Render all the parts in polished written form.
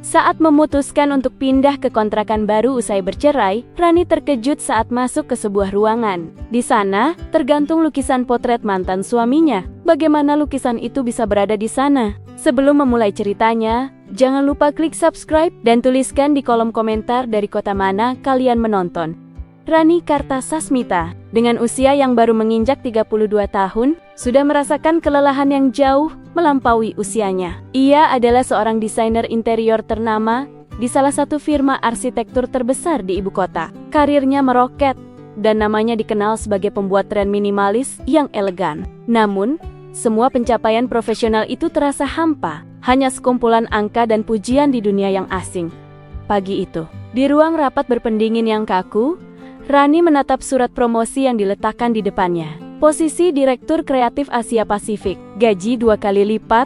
Saat memutuskan untuk pindah ke kontrakan baru usai bercerai, Rani terkejut saat masuk ke sebuah ruangan. Di sana, tergantung lukisan potret mantan suaminya. Bagaimana lukisan itu bisa berada di sana? Sebelum memulai ceritanya, jangan lupa klik subscribe dan tuliskan di kolom komentar dari kota mana kalian menonton. Rani Kartasasmita, dengan usia yang baru menginjak 32 tahun, sudah merasakan kelelahan yang jauh melampaui usianya. Ia adalah seorang desainer interior ternama di salah satu firma arsitektur terbesar di ibu kota. Karirnya meroket, dan namanya dikenal sebagai pembuat tren minimalis yang elegan. Namun, semua pencapaian profesional itu terasa hampa, hanya sekumpulan angka dan pujian di dunia yang asing. Pagi itu, di ruang rapat berpendingin yang kaku, Rani menatap surat promosi yang diletakkan di depannya. Posisi Direktur Kreatif Asia Pasifik, gaji 2 kali lipat,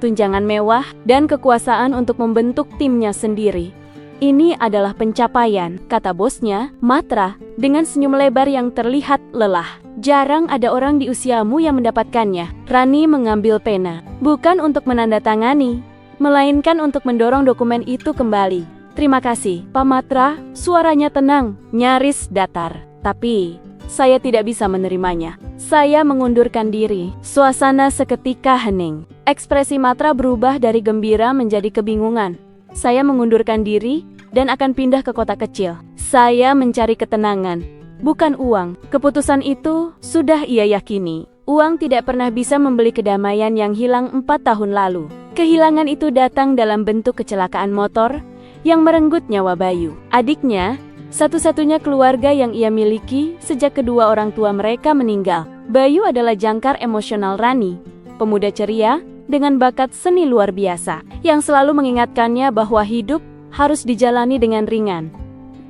tunjangan mewah, dan kekuasaan untuk membentuk timnya sendiri. Ini adalah pencapaian, kata bosnya, Matra, dengan senyum lebar yang terlihat lelah. Jarang ada orang di usiamu yang mendapatkannya. Rani mengambil pena, bukan untuk menandatangani, melainkan untuk mendorong dokumen itu kembali. Terima kasih, Pak Matra, suaranya tenang, nyaris datar. Tapi, saya tidak bisa menerimanya. Saya mengundurkan diri. Suasana seketika hening. Ekspresi Matra berubah dari gembira menjadi kebingungan. Saya mengundurkan diri dan akan pindah ke kota kecil. Saya mencari ketenangan, bukan uang. Keputusan itu sudah ia yakini. Uang tidak pernah bisa membeli kedamaian yang hilang 4 tahun lalu. Kehilangan itu datang dalam bentuk kecelakaan motor yang merenggut nyawa Bayu. Adiknya, satu-satunya keluarga yang ia miliki sejak kedua orang tua mereka meninggal. Bayu adalah jangkar emosional Rani, pemuda ceria dengan bakat seni luar biasa, yang selalu mengingatkannya bahwa hidup harus dijalani dengan ringan.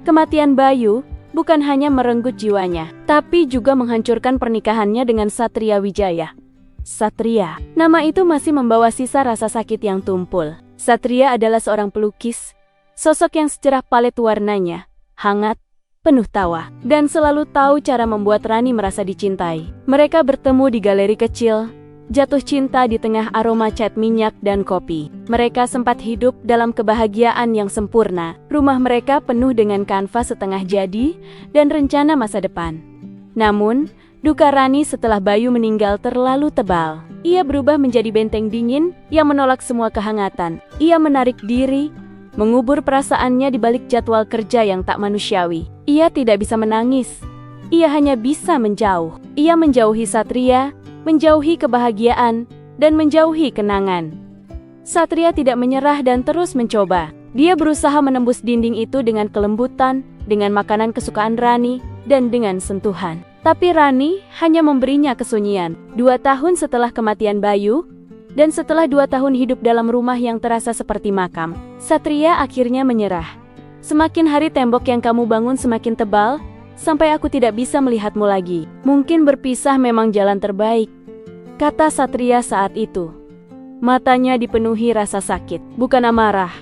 Kematian Bayu bukan hanya merenggut jiwanya, tapi juga menghancurkan pernikahannya dengan Satria Wijaya. Satria, nama itu masih membawa sisa rasa sakit yang tumpul. Satria adalah seorang pelukis, sosok yang secerah palet warnanya, hangat, penuh tawa, dan selalu tahu cara membuat Rani merasa dicintai. Mereka bertemu di galeri kecil, jatuh cinta di tengah aroma cat minyak dan kopi. Mereka sempat hidup dalam kebahagiaan yang sempurna. Rumah mereka penuh dengan kanvas setengah jadi dan rencana masa depan. Namun, duka Rani setelah Bayu meninggal terlalu tebal. Ia berubah menjadi benteng dingin yang menolak semua kehangatan. Ia menarik diri, mengubur perasaannya di balik jadwal kerja yang tak manusiawi. Ia tidak bisa menangis. Ia hanya bisa menjauh. Ia menjauhi Satria, menjauhi kebahagiaan, dan menjauhi kenangan. Satria tidak menyerah dan terus mencoba. Dia berusaha menembus dinding itu dengan kelembutan, dengan makanan kesukaan Rani, dan dengan sentuhan. Tapi Rani hanya memberinya kesunyian. 2 tahun setelah kematian Bayu, dan setelah 2 tahun hidup dalam rumah yang terasa seperti makam, Satria akhirnya menyerah. Semakin hari tembok yang kamu bangun semakin tebal, sampai aku tidak bisa melihatmu lagi. Mungkin berpisah memang jalan terbaik, kata Satria saat itu. Matanya dipenuhi rasa sakit, bukan amarah.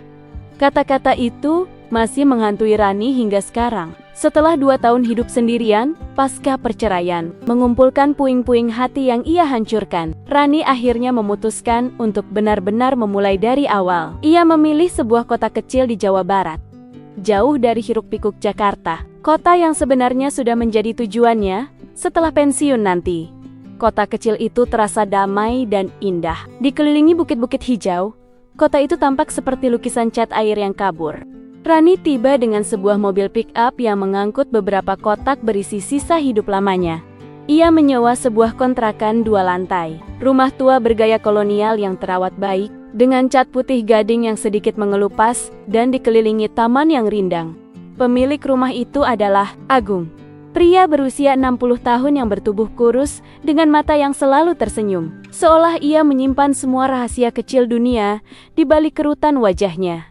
Kata-kata itu masih menghantui Rani hingga sekarang. Setelah 2 tahun hidup sendirian, pasca perceraian, mengumpulkan puing-puing hati yang ia hancurkan, Rani akhirnya memutuskan untuk benar-benar memulai dari awal. Ia memilih sebuah kota kecil di Jawa Barat, jauh dari hiruk-pikuk Jakarta, kota yang sebenarnya sudah menjadi tujuannya setelah pensiun nanti. Kota kecil itu terasa damai dan indah. Dikelilingi bukit-bukit hijau, kota itu tampak seperti lukisan cat air yang kabur. Rani tiba dengan sebuah mobil pick-up yang mengangkut beberapa kotak berisi sisa hidup lamanya. Ia menyewa sebuah kontrakan 2 lantai. Rumah tua bergaya kolonial yang terawat baik, dengan cat putih gading yang sedikit mengelupas, dan dikelilingi taman yang rindang. Pemilik rumah itu adalah Agung, pria berusia 60 tahun yang bertubuh kurus, dengan mata yang selalu tersenyum. Seolah ia menyimpan semua rahasia kecil dunia di balik kerutan wajahnya.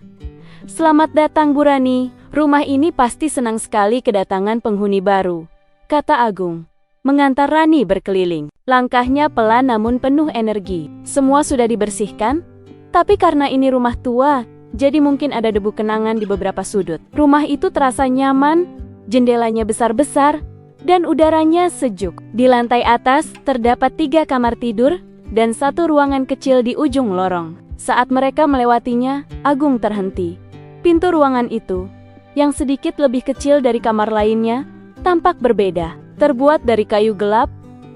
Selamat datang Bu Rani, rumah ini pasti senang sekali kedatangan penghuni baru, kata Agung, mengantar Rani berkeliling. Langkahnya pelan namun penuh energi. Semua sudah dibersihkan, tapi karena ini rumah tua, jadi mungkin ada debu kenangan di beberapa sudut. Rumah itu terasa nyaman, jendelanya besar-besar, dan udaranya sejuk. Di lantai atas terdapat 3 kamar tidur dan 1 ruangan kecil di ujung lorong. Saat mereka melewatinya, Agung terhenti. Pintu ruangan itu, yang sedikit lebih kecil dari kamar lainnya, tampak berbeda. Terbuat dari kayu gelap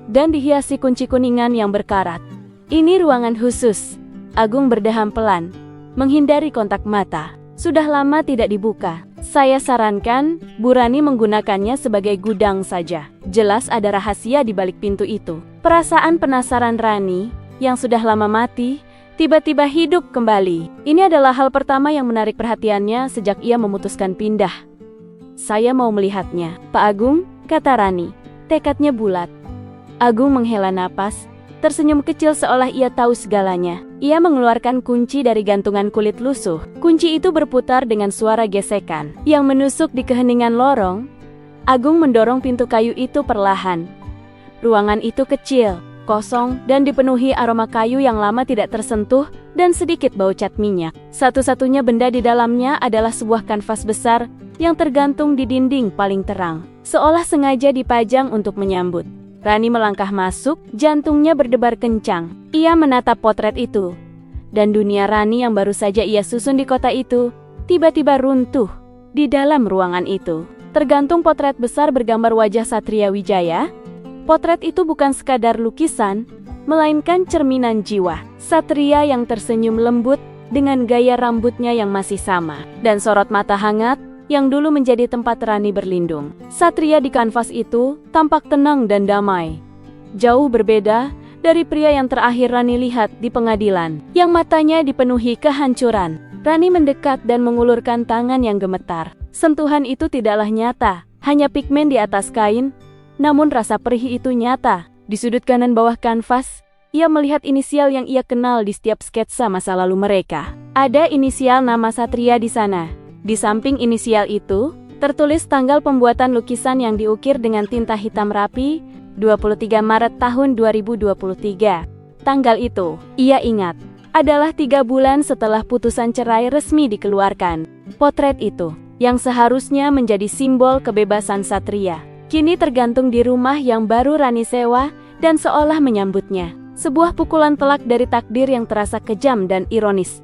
dan dihiasi kunci kuningan yang berkarat. Ini ruangan khusus. Agung berdeham pelan, menghindari kontak mata. Sudah lama tidak dibuka. Saya sarankan Bu Rani menggunakannya sebagai gudang saja. Jelas ada rahasia di balik pintu itu. Perasaan penasaran Rani, yang sudah lama mati, tiba-tiba hidup kembali. Ini adalah hal pertama yang menarik perhatiannya sejak ia memutuskan pindah. Saya mau melihatnya, Pak Agung, kata Rani. Tekadnya bulat. Agung menghela napas, tersenyum kecil seolah ia tahu segalanya. Ia mengeluarkan kunci dari gantungan kulit lusuh. Kunci itu berputar dengan suara gesekan yang menusuk di keheningan lorong. Agung mendorong pintu kayu itu perlahan. Ruangan itu kecil, kosong, dan dipenuhi aroma kayu yang lama tidak tersentuh dan sedikit bau cat minyak. Satu-satunya benda di dalamnya adalah sebuah kanvas besar yang tergantung di dinding paling terang, seolah sengaja dipajang untuk menyambut. Rani melangkah masuk, jantungnya berdebar kencang. Ia menatap potret itu, dan dunia Rani yang baru saja ia susun di kota itu, tiba-tiba runtuh. Di dalam ruangan itu, tergantung potret besar bergambar wajah Satria Wijaya. Potret itu bukan sekadar lukisan, melainkan cerminan jiwa. Satria yang tersenyum lembut, dengan gaya rambutnya yang masih sama, dan sorot mata hangat, yang dulu menjadi tempat Rani berlindung. Satria di kanvas itu tampak tenang dan damai. Jauh berbeda dari pria yang terakhir Rani lihat di pengadilan, yang matanya dipenuhi kehancuran. Rani mendekat dan mengulurkan tangan yang gemetar. Sentuhan itu tidaklah nyata, hanya pigmen di atas kain, namun rasa perih itu nyata. Di sudut kanan bawah kanvas, ia melihat inisial yang ia kenal di setiap sketsa masa lalu mereka. Ada inisial nama Satria di sana. Di samping inisial itu, tertulis tanggal pembuatan lukisan yang diukir dengan tinta hitam rapi, 23 Maret tahun 2023. Tanggal itu, ia ingat, adalah 3 bulan setelah putusan cerai resmi dikeluarkan. Potret itu, yang seharusnya menjadi simbol kebebasan Satria, kini tergantung di rumah yang baru Rani sewa dan seolah menyambutnya. Sebuah pukulan telak dari takdir yang terasa kejam dan ironis.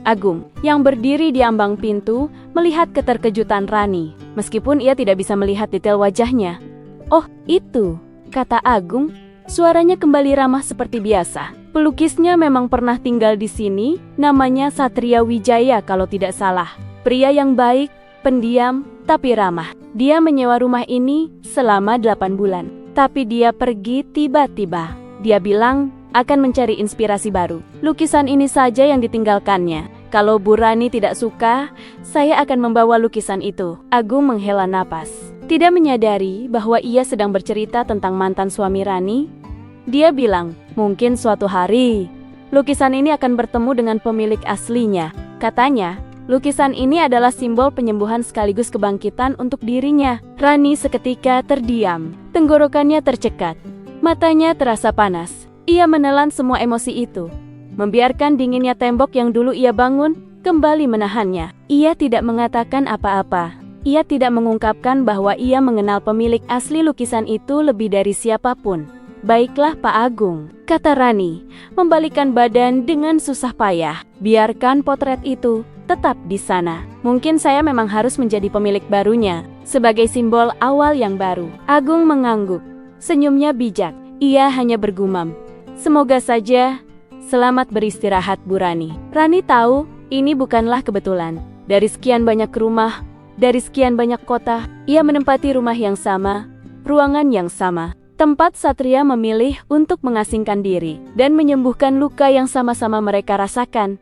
Agung, yang berdiri di ambang pintu, melihat keterkejutan Rani, meskipun ia tidak bisa melihat detail wajahnya. "Oh, itu," kata Agung, suaranya kembali ramah seperti biasa. "Pelukisnya memang pernah tinggal di sini, namanya Satria Wijaya kalau tidak salah. Pria yang baik, pendiam, tapi ramah. Dia menyewa rumah ini selama 8 bulan. Tapi dia pergi tiba-tiba. Dia bilang akan mencari inspirasi baru. Lukisan ini saja yang ditinggalkannya. Kalau Bu Rani tidak suka, saya akan membawa lukisan itu." Agung menghela napas. Tidak menyadari bahwa ia sedang bercerita tentang mantan suami Rani. Dia bilang, "Mungkin suatu hari, lukisan ini akan bertemu dengan pemilik aslinya." Katanya, lukisan ini adalah simbol penyembuhan sekaligus kebangkitan untuk dirinya. Rani seketika terdiam. Tenggorokannya tercekat. Matanya terasa panas. Ia menelan semua emosi itu, membiarkan dinginnya tembok yang dulu ia bangun kembali menahannya. Ia tidak mengatakan apa-apa. Ia tidak mengungkapkan bahwa ia mengenal pemilik asli lukisan itu lebih dari siapapun. "Baiklah Pak Agung," kata Rani, membalikkan badan dengan susah payah. "Biarkan potret itu tetap di sana. Mungkin saya memang harus menjadi pemilik barunya, sebagai simbol awal yang baru." Agung mengangguk. Senyumnya bijak. Ia hanya bergumam, "Semoga saja. Selamat beristirahat Bu Rani." Rani tahu ini bukanlah kebetulan. Dari sekian banyak rumah, dari sekian banyak kota, ia menempati rumah yang sama, ruangan yang sama, tempat Satria memilih untuk mengasingkan diri dan menyembuhkan luka yang sama-sama mereka rasakan.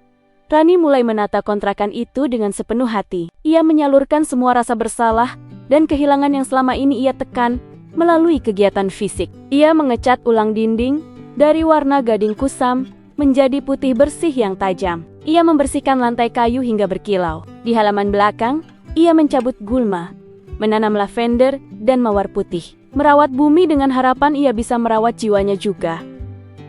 Rani mulai menata kontrakan itu dengan sepenuh hati. Ia menyalurkan semua rasa bersalah dan kehilangan yang selama ini ia tekan melalui kegiatan fisik. Ia mengecat ulang dinding dari warna gading kusam menjadi putih bersih yang tajam. Ia membersihkan lantai kayu hingga berkilau. Di halaman belakang, ia mencabut gulma, menanam lavender dan mawar putih. Merawat bumi dengan harapan ia bisa merawat jiwanya juga.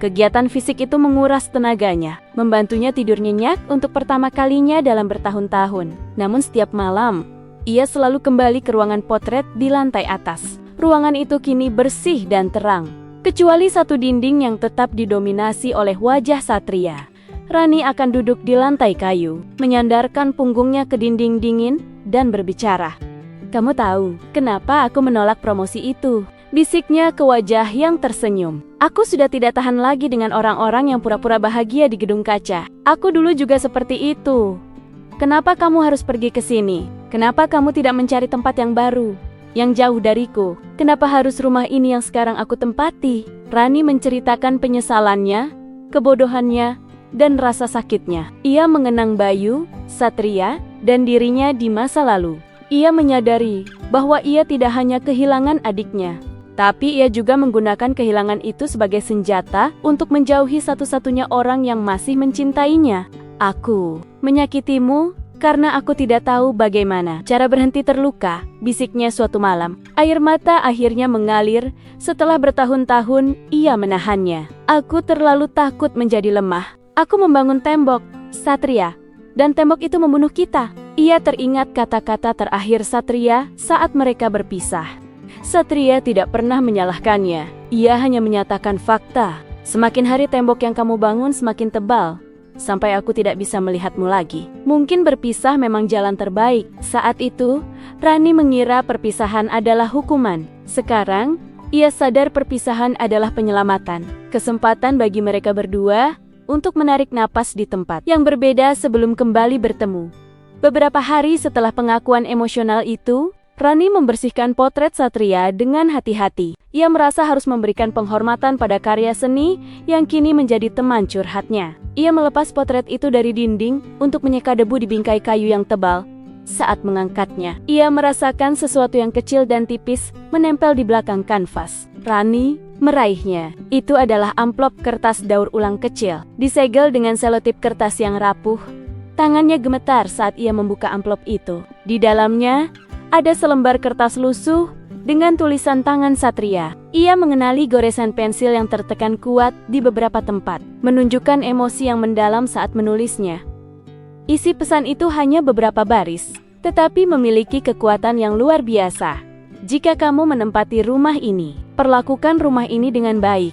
Kegiatan fisik itu menguras tenaganya, membantunya tidur nyenyak untuk pertama kalinya dalam bertahun-tahun. Namun setiap malam, ia selalu kembali ke ruangan potret di lantai atas. Ruangan itu kini bersih dan terang, kecuali satu dinding yang tetap didominasi oleh wajah Satria. Rani akan duduk di lantai kayu, menyandarkan punggungnya ke dinding dingin, dan berbicara. "Kamu tahu, kenapa aku menolak promosi itu?" bisiknya ke wajah yang tersenyum. "Aku sudah tidak tahan lagi dengan orang-orang yang pura-pura bahagia di gedung kaca. Aku dulu juga seperti itu. Kenapa kamu harus pergi ke sini? Kenapa kamu tidak mencari tempat yang baru, yang jauh dariku? Kenapa harus rumah ini yang sekarang aku tempati?" Rani menceritakan penyesalannya, kebodohannya, dan rasa sakitnya. Ia mengenang Bayu, Satria, dan dirinya di masa lalu. Ia menyadari bahwa ia tidak hanya kehilangan adiknya, tapi ia juga menggunakan kehilangan itu sebagai senjata untuk menjauhi satu-satunya orang yang masih mencintainya. "Aku menyakitimu karena aku tidak tahu bagaimana cara berhenti terluka," bisiknya suatu malam. Air mata akhirnya mengalir setelah bertahun-tahun ia menahannya. "Aku terlalu takut menjadi lemah. Aku membangun tembok, Satria, dan tembok itu membunuh kita." Ia teringat kata-kata terakhir Satria saat mereka berpisah. Satria tidak pernah menyalahkannya. Ia hanya menyatakan fakta. "Semakin hari tembok yang kamu bangun semakin tebal, sampai aku tidak bisa melihatmu lagi." Mungkin berpisah memang jalan terbaik. Saat itu, Rani mengira perpisahan adalah hukuman. Sekarang, ia sadar perpisahan adalah penyelamatan. Kesempatan bagi mereka berdua untuk menarik napas di tempat yang berbeda sebelum kembali bertemu. Beberapa hari setelah pengakuan emosional itu, Rani membersihkan potret Satria dengan hati-hati. Ia merasa harus memberikan penghormatan pada karya seni yang kini menjadi teman curhatnya. Ia melepas potret itu dari dinding untuk menyeka debu di bingkai kayu yang tebal. Saat mengangkatnya, ia merasakan sesuatu yang kecil dan tipis menempel di belakang kanvas. Rani meraihnya. Itu adalah amplop kertas daur ulang kecil, disegel dengan selotip kertas yang rapuh. Tangannya gemetar saat ia membuka amplop itu. Di dalamnya ada selembar kertas lusuh dengan tulisan tangan Satria. Ia mengenali goresan pensil yang tertekan kuat di beberapa tempat, menunjukkan emosi yang mendalam saat menulisnya. Isi pesan itu hanya beberapa baris, tetapi memiliki kekuatan yang luar biasa. "Jika kamu menempati rumah ini, perlakukan rumah ini dengan baik.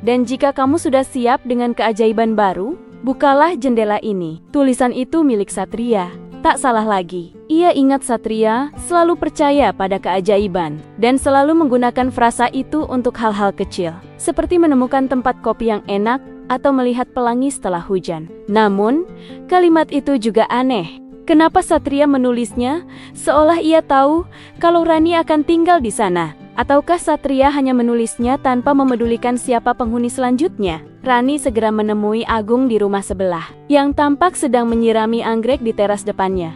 Dan jika kamu sudah siap dengan keajaiban baru, bukalah jendela ini." Tulisan itu milik Satria. Tak salah lagi. Ia ingat Satria selalu percaya pada keajaiban dan selalu menggunakan frasa itu untuk hal-hal kecil, seperti menemukan tempat kopi yang enak atau melihat pelangi setelah hujan. Namun, kalimat itu juga aneh. Kenapa Satria menulisnya seolah ia tahu kalau Rani akan tinggal di sana? Ataukah Satria hanya menulisnya tanpa memedulikan siapa penghuni selanjutnya? Rani segera menemui Agung di rumah sebelah, yang tampak sedang menyirami anggrek di teras depannya.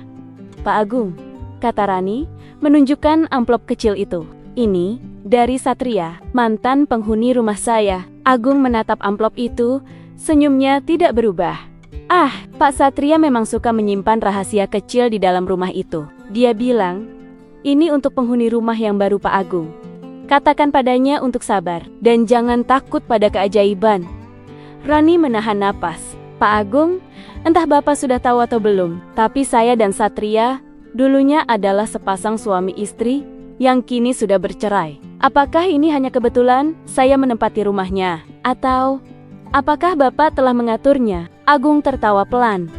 "Pak Agung," kata Rani, menunjukkan amplop kecil itu. "Ini dari Satria, mantan penghuni rumah saya." Agung menatap amplop itu, senyumnya tidak berubah. "Ah, Pak Satria memang suka menyimpan rahasia kecil di dalam rumah itu." Dia bilang, "Ini untuk penghuni rumah yang baru Pak Agung. Katakan padanya untuk sabar, dan jangan takut pada keajaiban." Rani menahan napas. "Pak Agung, entah Bapak sudah tahu atau belum, tapi saya dan Satria dulunya adalah sepasang suami istri yang kini sudah bercerai. Apakah ini hanya kebetulan saya menempati rumahnya? Atau apakah Bapak telah mengaturnya?" Agung tertawa pelan.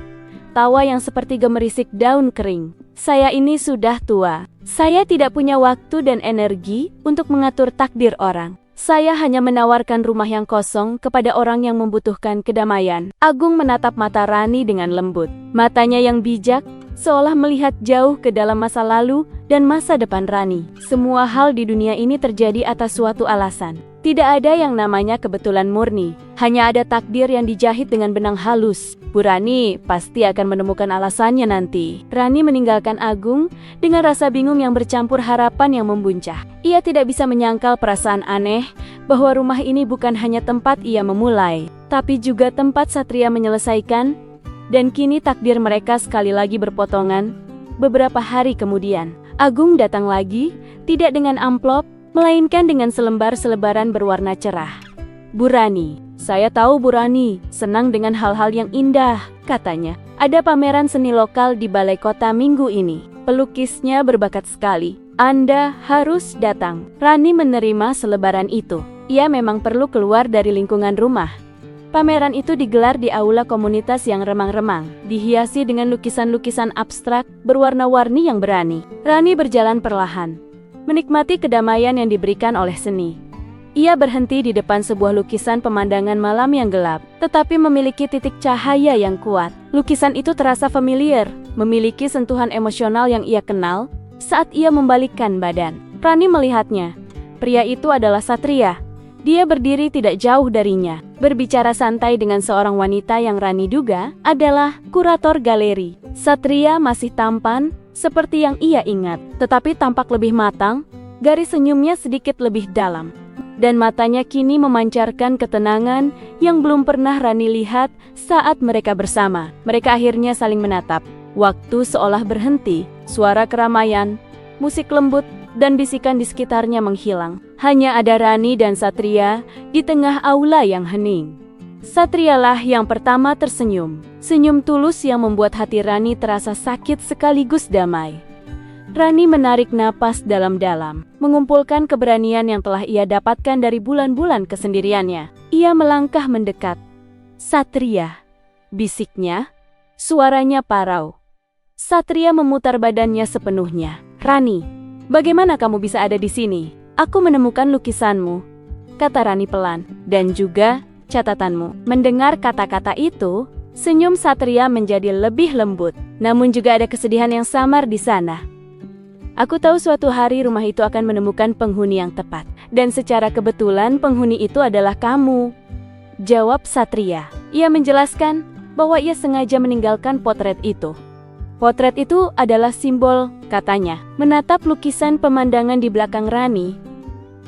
Tawa yang seperti gemerisik daun kering. "Saya ini sudah tua. Saya tidak punya waktu dan energi untuk mengatur takdir orang. Saya hanya menawarkan rumah yang kosong kepada orang yang membutuhkan kedamaian." Agung menatap mata Rani dengan lembut. Matanya yang bijak, seolah melihat jauh ke dalam masa lalu dan masa depan Rani. Semua hal di dunia ini terjadi atas suatu alasan. Tidak ada yang namanya kebetulan murni. Hanya ada takdir yang dijahit dengan benang halus. Bu Rani pasti akan menemukan alasannya nanti. Rani meninggalkan Agung dengan rasa bingung yang bercampur harapan yang membuncah. Ia tidak bisa menyangkal perasaan aneh bahwa rumah ini bukan hanya tempat ia memulai, tapi juga tempat Satria menyelesaikan. Dan kini takdir mereka sekali lagi berpotongan. Beberapa hari kemudian, Agung datang lagi, tidak dengan amplop, melainkan dengan selembar-selebaran berwarna cerah. "Bu Rani, saya tahu Bu Rani senang dengan hal-hal yang indah," katanya. "Ada pameran seni lokal di Balai Kota minggu ini. Pelukisnya berbakat sekali. Anda harus datang." Rani menerima selebaran itu. Ia memang perlu keluar dari lingkungan rumah. Pameran itu digelar di aula komunitas yang remang-remang, dihiasi dengan lukisan-lukisan abstrak berwarna-warni yang berani. Rani berjalan perlahan, menikmati kedamaian yang diberikan oleh seni. Ia berhenti di depan sebuah lukisan pemandangan malam yang gelap, tetapi memiliki titik cahaya yang kuat. Lukisan itu terasa familiar, memiliki sentuhan emosional yang ia kenal saat ia membalikkan badan. Rani melihatnya. Pria itu adalah Satria. Dia berdiri tidak jauh darinya, berbicara santai dengan seorang wanita yang Rani duga adalah kurator galeri. Satria masih tampan, seperti yang ia ingat, tetapi tampak lebih matang, garis senyumnya sedikit lebih dalam. Dan matanya kini memancarkan ketenangan yang belum pernah Rani lihat saat mereka bersama. Mereka akhirnya saling menatap. Waktu seolah berhenti, suara keramaian, musik lembut, dan bisikan di sekitarnya menghilang. Hanya ada Rani dan Satria di tengah aula yang hening. Satrialah yang pertama tersenyum. Senyum tulus yang membuat hati Rani terasa sakit sekaligus damai. Rani menarik napas dalam-dalam, mengumpulkan keberanian yang telah ia dapatkan dari bulan-bulan kesendiriannya. Ia melangkah mendekat. "Satria," bisiknya, suaranya parau. Satria memutar badannya sepenuhnya. "Rani, bagaimana kamu bisa ada di sini?" "Aku menemukan lukisanmu," kata Rani pelan, "dan juga catatanmu." Mendengar kata-kata itu, senyum Satria menjadi lebih lembut, namun juga ada kesedihan yang samar di sana. "Aku tahu suatu hari rumah itu akan menemukan penghuni yang tepat, dan secara kebetulan penghuni itu adalah kamu," jawab Satria. Ia menjelaskan bahwa ia sengaja meninggalkan potret itu. "Potret itu adalah simbol," katanya, menatap lukisan pemandangan di belakang Rani.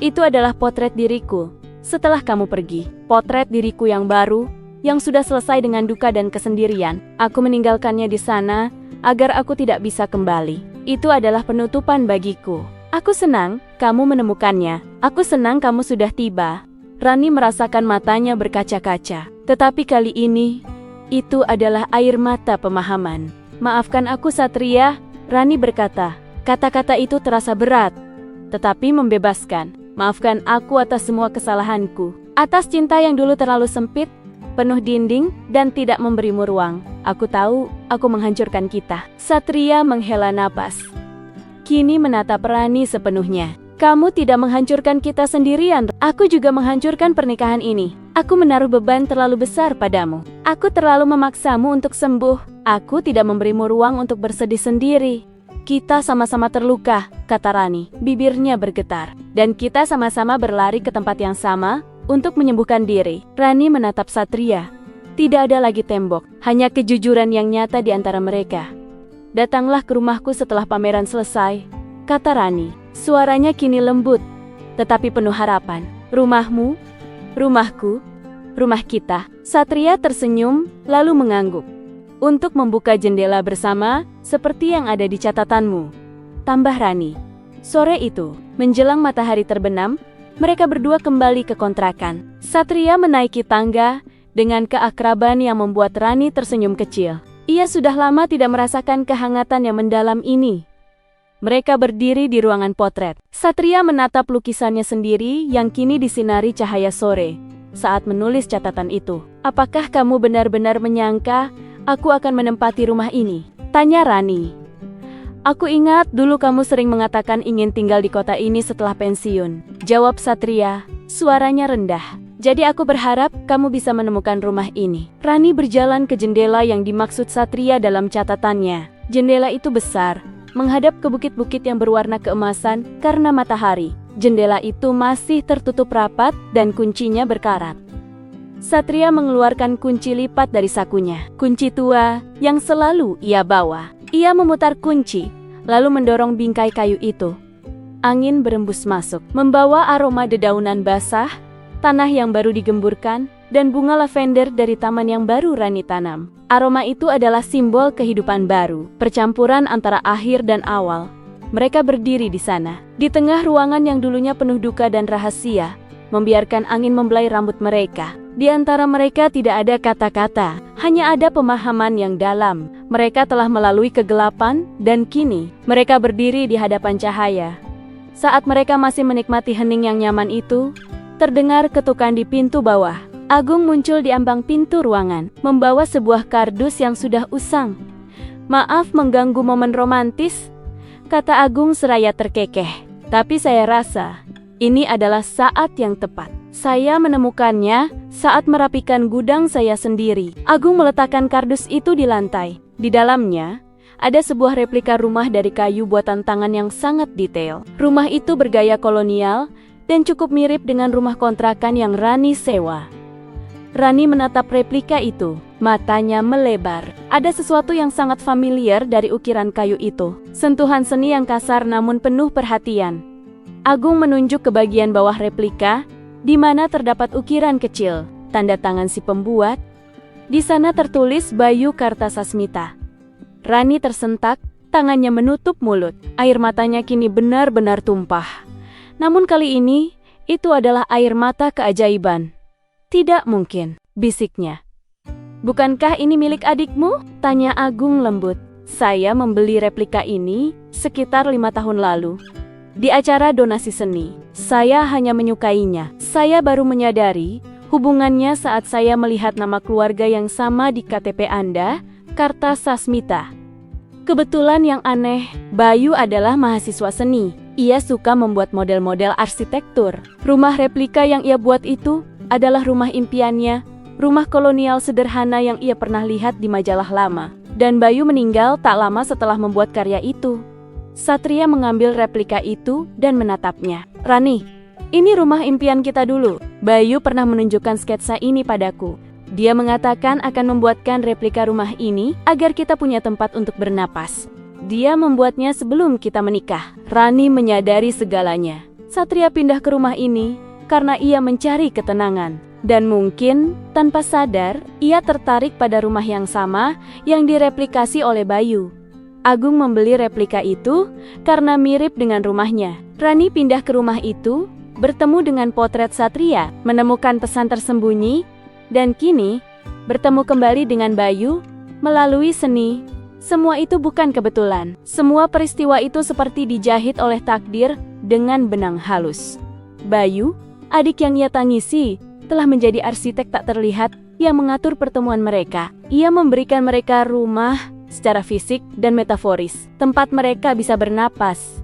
"Itu adalah potret diriku setelah kamu pergi. Potret diriku yang baru, yang sudah selesai dengan duka dan kesendirian. Aku meninggalkannya di sana agar aku tidak bisa kembali. Itu adalah penutupan bagiku. Aku senang kamu menemukannya. Aku senang kamu sudah tiba." Rani merasakan matanya berkaca-kaca. Tetapi kali ini, itu adalah air mata pemahaman. "Maafkan aku, Satria," Rani berkata. Kata-kata itu terasa berat, tetapi membebaskan. "Maafkan aku atas semua kesalahanku. Atas cinta yang dulu terlalu sempit, penuh dinding, dan tidak memberimu ruang. Aku tahu, aku menghancurkan kita." Satria menghela napas. Kini menatap Rani sepenuhnya. "Kamu tidak menghancurkan kita sendirian. Aku juga menghancurkan pernikahan ini. Aku menaruh beban terlalu besar padamu. Aku terlalu memaksamu untuk sembuh. Aku tidak memberimu ruang untuk bersedih sendiri." "Kita sama-sama terluka," kata Rani. Bibirnya bergetar. "Dan kita sama-sama berlari ke tempat yang sama untuk menyembuhkan diri." Rani menatap Satria. Tidak ada lagi tembok, hanya kejujuran yang nyata di antara mereka. "Datanglah ke rumahku setelah pameran selesai," kata Rani. Suaranya kini lembut, tetapi penuh harapan. "Rumahmu, rumahku, rumah kita." Satria tersenyum, lalu mengangguk. "Untuk membuka jendela bersama, seperti yang ada di catatanmu," tambah Rani. Sore itu, menjelang matahari terbenam, mereka berdua kembali ke kontrakan. Satria menaiki tangga dengan keakraban yang membuat Rani tersenyum kecil. Ia sudah lama tidak merasakan kehangatan yang mendalam ini. Mereka berdiri di ruangan potret. Satria menatap lukisannya sendiri yang kini disinari cahaya sore. Saat menulis catatan itu, "Apakah kamu benar-benar menyangka aku akan menempati rumah ini?" tanya Rani. "Aku ingat dulu kamu sering mengatakan ingin tinggal di kota ini setelah pensiun," jawab Satria, suaranya rendah. "Jadi aku berharap kamu bisa menemukan rumah ini." Rani berjalan ke jendela yang dimaksud Satria dalam catatannya. Jendela itu besar, menghadap ke bukit-bukit yang berwarna keemasan karena matahari. Jendela itu masih tertutup rapat dan kuncinya berkarat. Satria mengeluarkan kunci lipat dari sakunya, kunci tua yang selalu ia bawa. Ia memutar kunci, lalu mendorong bingkai kayu itu. Angin berembus masuk, membawa aroma dedaunan basah, tanah yang baru digemburkan, dan bunga lavender dari taman yang baru Rani tanam. Aroma itu adalah simbol kehidupan baru, percampuran antara akhir dan awal. Mereka berdiri di sana, di tengah ruangan yang dulunya penuh duka dan rahasia, membiarkan angin membelai rambut mereka. Di antara mereka tidak ada kata-kata, hanya ada pemahaman yang dalam. Mereka telah melalui kegelapan, dan kini mereka berdiri di hadapan cahaya. Saat mereka masih menikmati hening yang nyaman itu, terdengar ketukan di pintu bawah. Agung muncul di ambang pintu ruangan, membawa sebuah kardus yang sudah usang. "Maaf mengganggu momen romantis," kata Agung seraya terkekeh. "Tapi saya rasa ini adalah saat yang tepat. Saya menemukannya saat merapikan gudang saya sendiri." Agung meletakkan kardus itu di lantai. Di dalamnya ada sebuah replika rumah dari kayu buatan tangan yang sangat detail. Rumah itu bergaya kolonial dan cukup mirip dengan rumah kontrakan yang Rani sewa. Rani menatap replika itu, matanya melebar. Ada sesuatu yang sangat familiar dari ukiran kayu itu. Sentuhan seni yang kasar namun penuh perhatian. Agung menunjuk ke bagian bawah replika, di mana terdapat ukiran kecil, tanda tangan si pembuat. Di sana tertulis Bayu Kartasasmita. Rani tersentak, tangannya menutup mulut. Air matanya kini benar-benar tumpah. Namun kali ini, itu adalah air mata keajaiban. "Tidak mungkin," bisiknya. "Bukankah ini milik adikmu?" tanya Agung lembut. "Saya membeli replika ini sekitar 5 tahun lalu. Di acara donasi seni. Saya hanya menyukainya. Saya baru menyadari hubungannya saat saya melihat nama keluarga yang sama di KTP Anda, Kartasasmita. Kebetulan yang aneh, Bayu adalah mahasiswa seni. Ia suka membuat model-model arsitektur. Rumah replika yang ia buat itu adalah rumah impiannya, rumah kolonial sederhana yang ia pernah lihat di majalah lama. Dan Bayu meninggal tak lama setelah membuat karya itu." Satria mengambil replika itu dan menatapnya. "Rani, ini rumah impian kita dulu. Bayu pernah menunjukkan sketsa ini padaku. Dia mengatakan akan membuatkan replika rumah ini agar kita punya tempat untuk bernapas. Dia membuatnya sebelum kita menikah." Rani menyadari segalanya. Satria pindah ke rumah ini karena ia mencari ketenangan. Dan mungkin, tanpa sadar, ia tertarik pada rumah yang sama yang direplikasi oleh Bayu. Agung membeli replika itu karena mirip dengan rumahnya. Rani pindah ke rumah itu, bertemu dengan potret Satria, menemukan pesan tersembunyi, dan kini bertemu kembali dengan Bayu melalui seni. Semua itu bukan kebetulan. Semua peristiwa itu seperti dijahit oleh takdir dengan benang halus. Bayu, adik yang ia tangisi, telah menjadi arsitek tak terlihat yang mengatur pertemuan mereka. Ia memberikan mereka rumah secara fisik dan metaforis, tempat mereka bisa bernapas.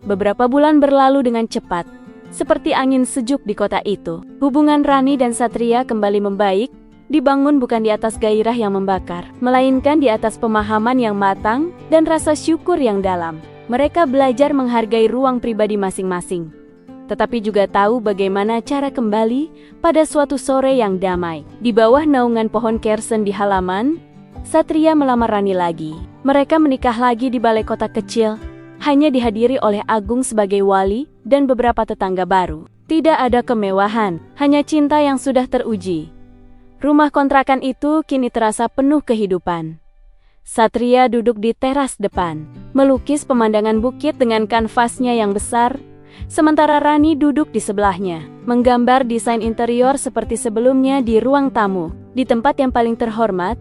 Beberapa bulan berlalu dengan cepat, seperti angin sejuk di kota itu. Hubungan Rani dan Satria kembali membaik, dibangun bukan di atas gairah yang membakar, melainkan di atas pemahaman yang matang dan rasa syukur yang dalam. Mereka belajar menghargai ruang pribadi masing-masing, tetapi juga tahu bagaimana cara kembali pada suatu sore yang damai. Di bawah naungan pohon kersen di halaman, Satria melamar Rani lagi. Mereka menikah lagi di balai kota kecil, hanya dihadiri oleh Agung sebagai wali dan beberapa tetangga baru. Tidak ada kemewahan, hanya cinta yang sudah teruji. Rumah kontrakan itu kini terasa penuh kehidupan. Satria duduk di teras depan, melukis pemandangan bukit dengan kanvasnya yang besar, sementara Rani duduk di sebelahnya, menggambar desain interior seperti sebelumnya di ruang tamu. Di tempat yang paling terhormat,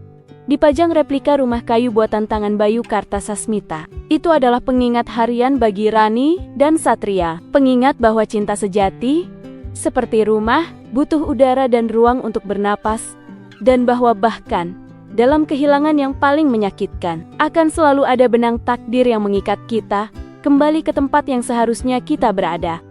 dipajang replika rumah kayu buatan tangan Bayu Kartasasmita. Itu adalah pengingat harian bagi Rani dan Satria, pengingat bahwa cinta sejati, seperti rumah, butuh udara dan ruang untuk bernapas, dan bahwa bahkan dalam kehilangan yang paling menyakitkan, akan selalu ada benang takdir yang mengikat kita kembali ke tempat yang seharusnya kita berada.